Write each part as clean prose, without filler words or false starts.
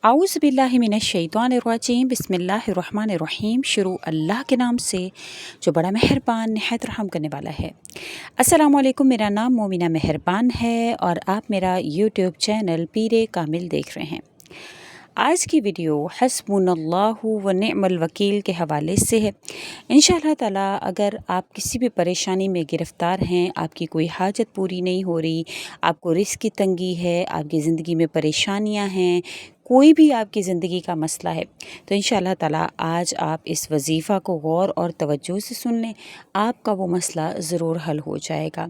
आऊज़ बिल्लाहि मिनश्शैतानिर्रजीम बिस्मिल्लाहिर्रहमानिर्रहीम। शुरू अल्लाह के नाम से जो बड़ा मेहरबान निहायत रहम करने वाला है। अस्सलामु अलैकुम, मेरा नाम मोमिना मेहरबान है और आप मेरा यूट्यूब चैनल पीरे कामिल देख रहे हैं। आज की वीडियो हस्बुनल्लाहु व निअमल वकील के हवाले से है। इंशाअल्लाह ताला अगर आप किसी भी परेशानी में गिरफ़्तार हैं, आपकी कोई हाजत पूरी नहीं हो रही, आपको रिज़्क़ की तंगी है, आपकी ज़िंदगी में परेशानियां हैं, कोई भी आपकी ज़िंदगी का मसला है, तो इंशाअल्लाह ताला आज आप इस वजीफ़ा को गौर और तवज्जो से सुन लें, आपका वो मसला ज़रूर हल हो जाएगा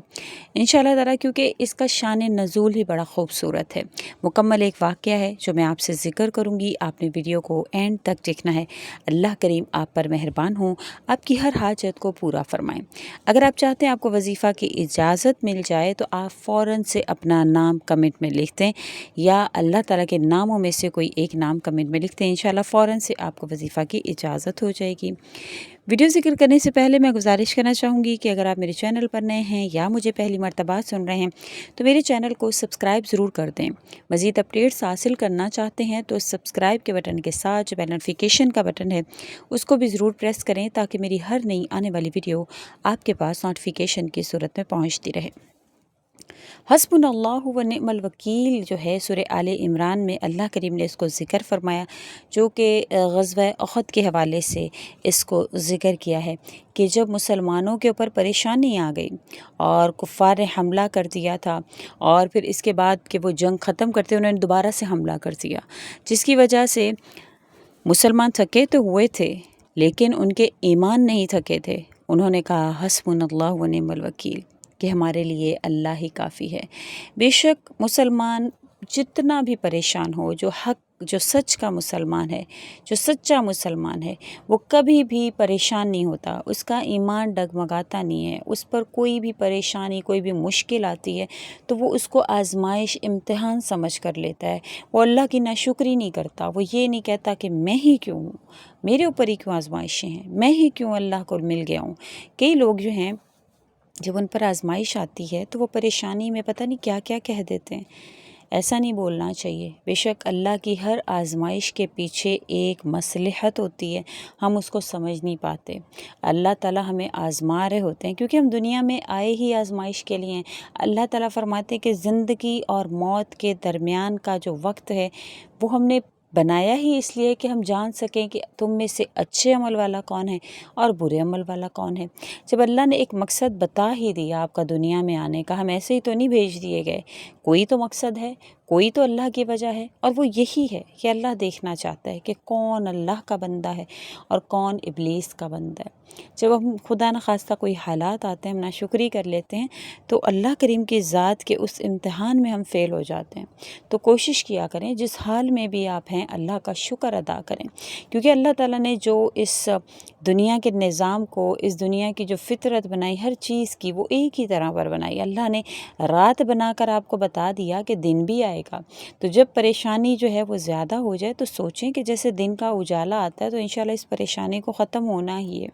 इंशाअल्लाह ताला। क्योंकि इसका शान नज़ूल ही बड़ा ख़ूबसूरत है। मुकम्मल एक वाक़या है जो मैं आपसे ज़िक्र करूँगी, आपने वीडियो को एंड तक देखना है। अल्लाह करीम आप पर मेहरबान हो, आपकी हर हाजत को पूरा फ़रमाएँ। अगर आप चाहते हैं आपको वजीफ़ा की इजाज़त मिल जाए तो आप फ़ौरन से अपना नाम कमेंट में लिख दें, या अल्लाह ताला के नामों में से कोई एक नाम कमेंट में लिखते हैं, इंशाल्लाह फ़ौरन से आपको वजीफ़ा की इजाज़त हो जाएगी। वीडियो ज़िक्र करने से पहले मैं गुजारिश करना चाहूँगी कि अगर आप मेरे चैनल पर नए हैं या मुझे पहली मर्तबा सुन रहे हैं तो मेरे चैनल को सब्सक्राइब ज़रूर कर दें। मज़ीद अपडेट्स हासिल करना चाहते हैं तो सब्सक्राइब के बटन के साथ जो बेल नोटिफिकेशन का बटन है उसको भी ज़रूर प्रेस करें, ताकि मेरी हर नई आने वाली वीडियो आपके पास नोटिफिकेशन की सूरत में पहुँचती रहे। हस्बुनल्लाहु व निअमल वकील जो है सूरह आले इमरान में अल्लाह करीम ने इसको ज़िक्र फरमाया, जो कि ग़ज़वा उहद के हवाले से इसको ज़िक्र किया है कि जब मुसलमानों के ऊपर परेशानी आ गई और कुफ़ार ने हमला कर दिया था, और फिर इसके बाद कि वो जंग ख़त्म करते उन्होंने दोबारा से हमला कर दिया, जिसकी वजह से मुसलमान थके तो हुए थे लेकिन उनके ईमान नहीं थके थे। उन्होंने कहा हस्बुनल्लाहु व निअमल वकील, कि हमारे लिए अल्लाह ही काफ़ी है। बेशक मुसलमान जितना भी परेशान हो, जो सच का मुसलमान है, जो सच्चा मुसलमान है, वो कभी भी परेशान नहीं होता, उसका ईमान डगमगाता नहीं है। उस पर कोई भी परेशानी, कोई भी मुश्किल आती है तो वो उसको आजमाइश, इम्तिहान समझ कर लेता है। वो अल्लाह की नाशुक्री नहीं करता। वो ये नहीं कहता कि मैं ही क्यों हूँ, मेरे ऊपर ही क्यों आजमाइशें हैं, मैं ही क्यों अल्लाह को मिल गया हूँ। कई लोग जो हैं जब उन पर आजमाइश आती है तो वो परेशानी में पता नहीं क्या क्या कह देते हैं। ऐसा नहीं बोलना चाहिए। बेशक अल्लाह की हर आजमाइश के पीछे एक मसलहत होती है, हम उसको समझ नहीं पाते। अल्लाह ताला हमें आजमा रहे होते हैं क्योंकि हम दुनिया में आए ही आजमाइश के लिए हैं। अल्लाह ताला फरमाते हैं कि ज़िंदगी और मौत के दरमियान का जो वक्त है वो हमने बनाया ही इसलिए कि हम जान सकें कि तुम में से अच्छे अमल वाला कौन है और बुरे अमल वाला कौन है। जब अल्लाह ने एक मकसद बता ही दिया आपका दुनिया में आने का, हम ऐसे ही तो नहीं भेज दिए गए, कोई तो मकसद है, कोई तो अल्लाह की वजह है, और वो यही है कि अल्लाह देखना चाहता है कि कौन अल्लाह का बंदा है और कौन इब्लीस का बंदा है। जब हम खुदा न खास्ता कोई हालात आते हैं, हम नाशुक्री कर लेते हैं, तो अल्लाह करीम की ज़ात के उस इम्तिहान में हम फ़ेल हो जाते हैं। तो कोशिश किया करें जिस हाल में भी आप हैं अल्लाह का शुक्र अदा करें, क्योंकि अल्लाह ताला ने जो इस दुनिया के निज़ाम को, इस दुनिया की जो फितरत बनाई, हर चीज़ की वो एक ही तरह पर बनाई। अल्लाह ने रात बनाकर आपको बता दिया कि दिन भी आएगा। तो जब परेशानी जो है वो ज़्यादा हो जाए तो सोचें कि जैसे दिन का उजाला आता है तो इंशाल्लाह इस परेशानी को ख़त्म होना ही है।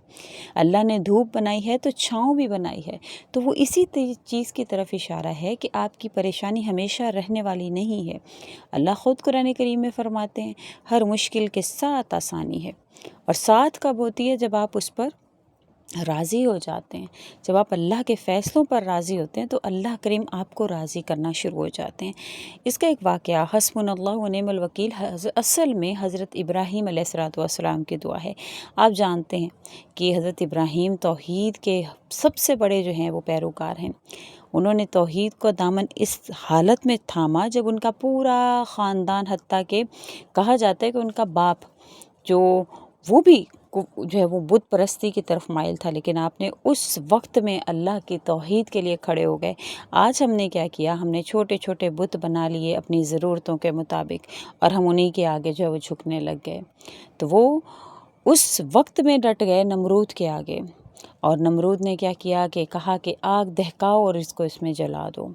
अल्लाह ने धूप बनाई है तो छाँव भी बनाई है, तो वो इसी चीज़ की तरफ इशारा है कि आपकी परेशानी हमेशा रहने वाली नहीं है। अल्लाह ख़ुद कुरान करीम में फ़रमाते हैं हर मुश्किल के साथ आसानी है, और साथ कब होती है, जब आप उस पर राज़ी हो जाते हैं। जब आप अल्लाह के फ़ैसलों पर राज़ी होते हैं तो अल्लाह करीम आपको राज़ी करना शुरू हो जाते हैं। इसका एक वाक़या हस्बुनल्लाहु व निअमल वकील असल में हज़रत इब्राहीम अलैहिस्सलाम की दुआ है। आप जानते हैं कि हज़रत इब्राहीम तौहीद के सबसे बड़े जो हैं वो पैरोकार हैं। उन्होंने तौहीद को दामन इस हालत में थामा जब उनका पूरा ख़ानदान, हत्ता कि कहा जाता है कि उनका बाप जो वो भी जो है वो बुत परस्ती की तरफ माइल था, लेकिन आपने उस वक्त में अल्लाह की तौहीद के लिए खड़े हो गए। आज हमने क्या किया, हमने छोटे छोटे बुत बना लिए अपनी ज़रूरतों के मुताबिक, और हम उन्हीं के आगे जो है वो झुकने लग गए। तो वो उस वक्त में डट गए नमरूद के आगे, और नमरूद ने क्या किया कि कहा कि आग दहकाओ और इसको इसमें जला दो।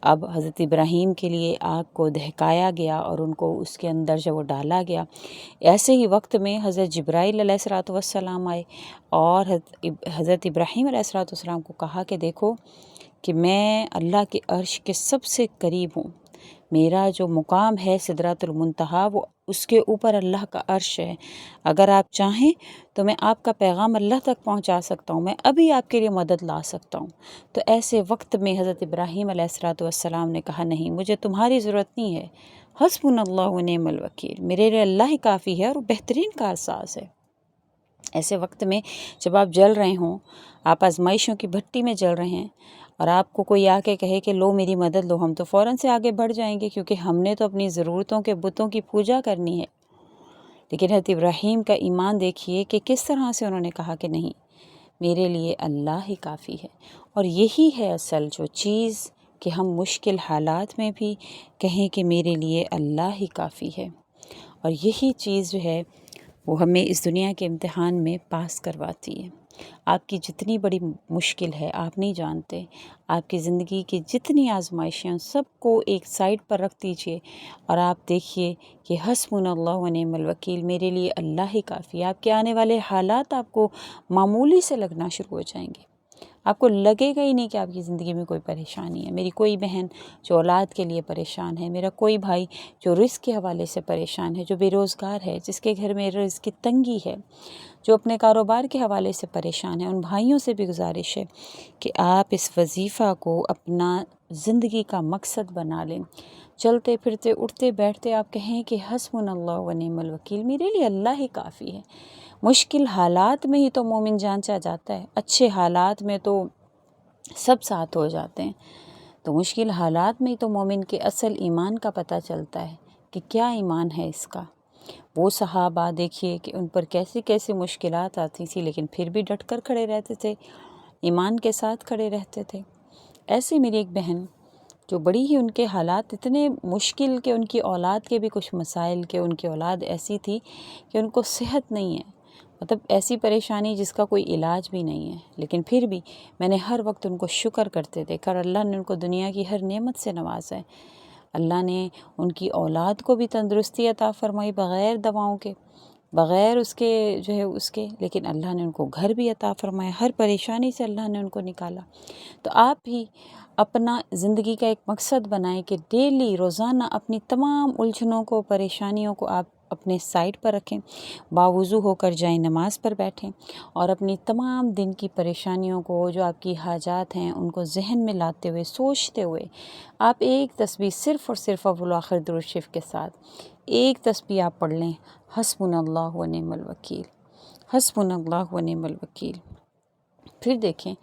अब हज़रत इब्राहीम के लिए आग को दहकाया गया और उनको उसके अंदर जब वो डाला गया, ऐसे ही वक्त में हज़रत जिब्राईल अलैहिस्सलाम आए और हज़रत इब्राहीम अलैहिस्सलाम को कहा कि देखो कि मैं अल्लाह के अर्श के सबसे करीब हूँ, میرا جو مقام ہے سدرۃ المنتہا وہ اس کے اوپر اللہ کا عرش ہے، اگر آپ چاہیں تو میں آپ کا پیغام اللہ تک پہنچا سکتا ہوں، میں ابھی آپ کے لیے مدد لا سکتا ہوں۔ تو ایسے وقت میں حضرت ابراہیم علیہ السلام نے کہا نہیں، مجھے تمہاری ضرورت نہیں ہے، حسبنا اللہ و نعم الوکیل، میرے لیے اللہ ہی کافی ہے اور وہ بہترین کارساز ہے۔ ایسے وقت میں جب آپ جل رہے ہوں، آپ آزمائشوں کی بھٹی میں جل رہے ہیں اور آپ کو کوئی آ کے کہے کہ لو میری مدد لو، ہم تو فوراً سے آگے بڑھ جائیں گے کیونکہ ہم نے تو اپنی ضرورتوں کے بتوں کی پوجا کرنی ہے۔ لیکن حضرت ابراہیم کا ایمان دیکھیے کہ کس طرح سے انہوں نے کہا کہ نہیں، میرے لیے اللہ ہی کافی ہے۔ اور یہی ہے اصل جو چیز کہ ہم مشکل حالات میں بھی کہیں کہ میرے لیے اللہ ہی کافی ہے، اور یہی چیز جو ہے وہ ہمیں اس دنیا کے امتحان میں پاس کرواتی ہے۔ آپ کی جتنی بڑی مشکل ہے آپ نہیں جانتے، آپ کی زندگی کی جتنی آزمائشیں ہیں سب کو ایک سائڈ پر رکھ دیجئے اور آپ دیکھیے کہ حسبنا اللہ و نعم الوکیل، میرے لیے اللہ ہی کافی ہے۔ آپ کے آنے والے حالات آپ کو معمولی سے لگنا شروع ہو جائیں گے، آپ کو لگے گا ہی نہیں کہ آپ کی زندگی میں کوئی پریشانی ہے۔ میری کوئی بہن جو اولاد کے لیے پریشان ہے، میرا کوئی بھائی جو رزق کے حوالے سے پریشان ہے، جو بے روزگار ہے، جس کے گھر میں رزق کی تنگی ہے، جو اپنے کاروبار کے حوالے سے پریشان ہے، ان بھائیوں سے بھی گزارش ہے کہ آپ اس وظیفہ کو اپنا زندگی کا مقصد بنا لیں۔ چلتے پھرتے اٹھتے بیٹھتے آپ کہیں کہ حسبنا اللہ و نعم الوکیل، میرے لیے اللہ ہی کافی ہے۔ مشکل حالات میں ہی تو مومن جانچا جاتا ہے، اچھے حالات میں تو سب ساتھ ہو جاتے ہیں، تو مشکل حالات میں ہی تو مومن کے اصل ایمان کا پتہ چلتا ہے کہ کیا ایمان ہے اس کا۔ وہ صحابہ دیکھیے کہ ان پر کیسی کیسی مشکلات آتی تھی لیکن پھر بھی ڈٹ کر کھڑے رہتے تھے، ایمان کے ساتھ کھڑے رہتے تھے۔ ایسے میری ایک بہن جو بڑی ہی ان کے حالات اتنے مشکل کہ ان کی اولاد کے بھی کچھ مسائل، کہ ان کی اولاد ایسی تھی کہ ان کو صحت نہیں ہے، مطلب ایسی پریشانی جس کا کوئی علاج بھی نہیں ہے، لیکن پھر بھی میں نے ہر وقت ان کو شکر کرتے دیکھا اور اللہ نے ان کو دنیا کی ہر نعمت سے نوازا ہے۔ اللہ نے ان کی اولاد کو بھی تندرستی عطا فرمائی بغیر دواؤں کے، بغیر اس کے جو ہے اس کے، لیکن اللہ نے ان کو گھر بھی عطا فرمایا، ہر پریشانی سے اللہ نے ان کو نکالا۔ تو آپ بھی اپنا زندگی کا ایک مقصد بنائیں کہ ڈیلی روزانہ اپنی تمام الجھنوں کو، پریشانیوں کو آپ اپنے سائڈ پر رکھیں، باوضو ہو کر جائیں نماز پر بیٹھیں اور اپنی تمام دن کی پریشانیوں کو، جو آپ کی حاجات ہیں، ان کو ذہن میں لاتے ہوئے، سوچتے ہوئے آپ ایک تسبیح صرف اور صرف اول و آخر درود شریف کے ساتھ ایک تسبیح آپ پڑھ لیں، حسبنا اللہ و نعم الوکیل، حسبنا اللہ و نعم الوکیل۔ پھر دیکھیں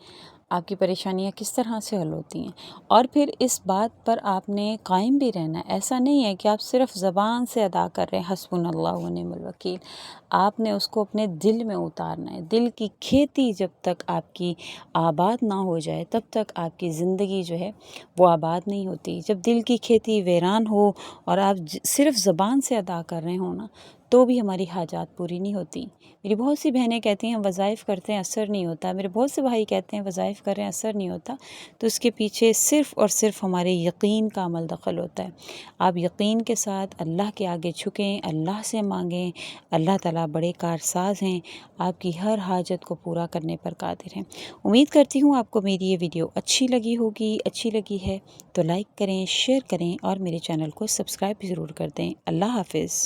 آپ کی پریشانیاں کس طرح سے حل ہوتی ہیں، اور پھر اس بات پر آپ نے قائم بھی رہنا ہے۔ ایسا نہیں ہے کہ آپ صرف زبان سے ادا کر رہے ہیں حسبنا اللہ و نعم الوکیل، آپ نے اس کو اپنے دل میں اتارنا ہے۔ دل کی کھیتی جب تک آپ کی آباد نہ ہو جائے تب تک آپ کی زندگی جو ہے وہ آباد نہیں ہوتی۔ جب دل کی کھیتی ویران ہو اور آپ صرف زبان سے ادا کر رہے ہوں نا، تو بھی ہماری حاجات پوری نہیں ہوتی۔ میری بہت سی بہنیں کہتی ہیں ہم وظائف کرتے ہیں اثر نہیں ہوتا، میرے بہت سے بھائی کہتے ہیں وظائف کر رہے ہیں اثر نہیں ہوتا، تو اس کے پیچھے صرف اور صرف ہمارے یقین کا عمل دخل ہوتا ہے۔ آپ یقین کے ساتھ اللہ کے آگے جھکیں، اللہ سے مانگیں، اللہ تعالیٰ بڑے کارساز ہیں، آپ کی ہر حاجت کو پورا کرنے پر قادر ہیں۔ امید کرتی ہوں آپ کو میری یہ ویڈیو اچھی لگی ہوگی، اچھی لگی ہے تو لائک کریں، شیئر کریں اور میرے چینل کو سبسکرائب بھی ضرور کر دیں۔ اللہ حافظ۔